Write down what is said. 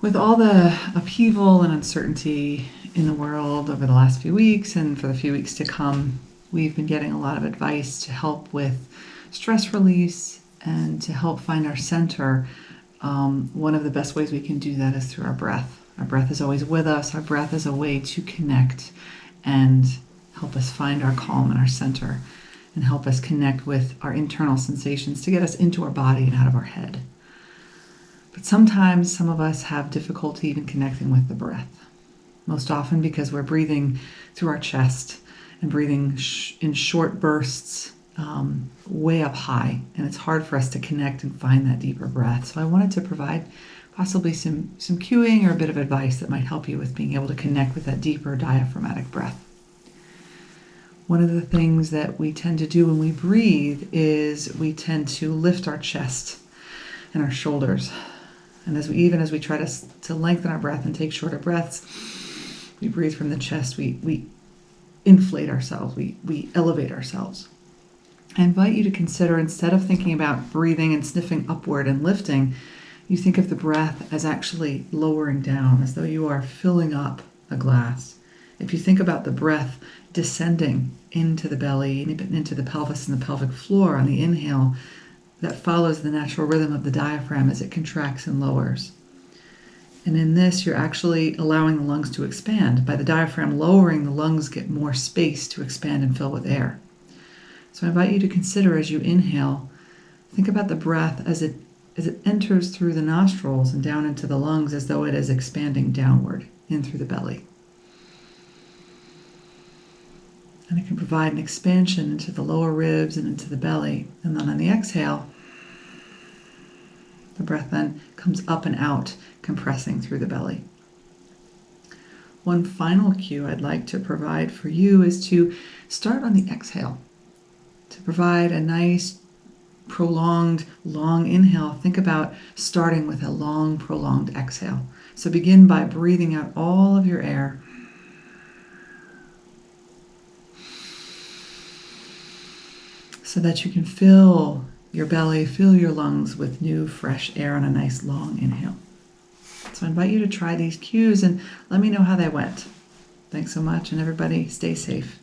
With all the upheaval and uncertainty in the world over the last few weeks and for the few weeks to come, we've been getting a lot of advice to help with stress release and to help find our center. One of the best ways we can do that is through our breath. Our breath is always with us. Our breath is a way to connect and help us find our calm and our center and help us connect with our internal sensations to get us into our body and out of our head. But sometimes some of us have difficulty even connecting with the breath, most often because we're breathing through our chest and breathing in short bursts way up high, and it's hard for us to connect and find that deeper breath. So I wanted to provide possibly some cueing or a bit of advice that might help you with being able to connect with that deeper diaphragmatic breath. One of the things that we tend to do when we breathe is we tend to lift our chest and our shoulders. And as we try to lengthen our breath and take shorter breaths, we breathe from the chest, we inflate ourselves, we elevate ourselves. I invite you to consider, instead of thinking about breathing and sniffing upward and lifting, you think of the breath as actually lowering down, as though you are filling up a glass. If you think about the breath descending into the belly and into the pelvis and the pelvic floor on the inhale, that follows the natural rhythm of the diaphragm as it contracts and lowers. And in this, you're actually allowing the lungs to expand. By the diaphragm lowering, the lungs get more space to expand and fill with air. So I invite you to consider, as you inhale, think about the breath as it enters through the nostrils and down into the lungs, as though it is expanding downward in through the belly. And it can provide an expansion into the lower ribs and into the belly. And then on the exhale, the breath then comes up and out, compressing through the belly. One final cue I'd like to provide for you is to start on the exhale. To provide a nice, prolonged, long inhale, think about starting with a long, prolonged exhale. So begin by breathing out all of your air. So that you can fill your belly, fill your lungs with new, fresh air on a nice long inhale. So I invite you to try these cues and let me know how they went. Thanks so much, and everybody stay safe.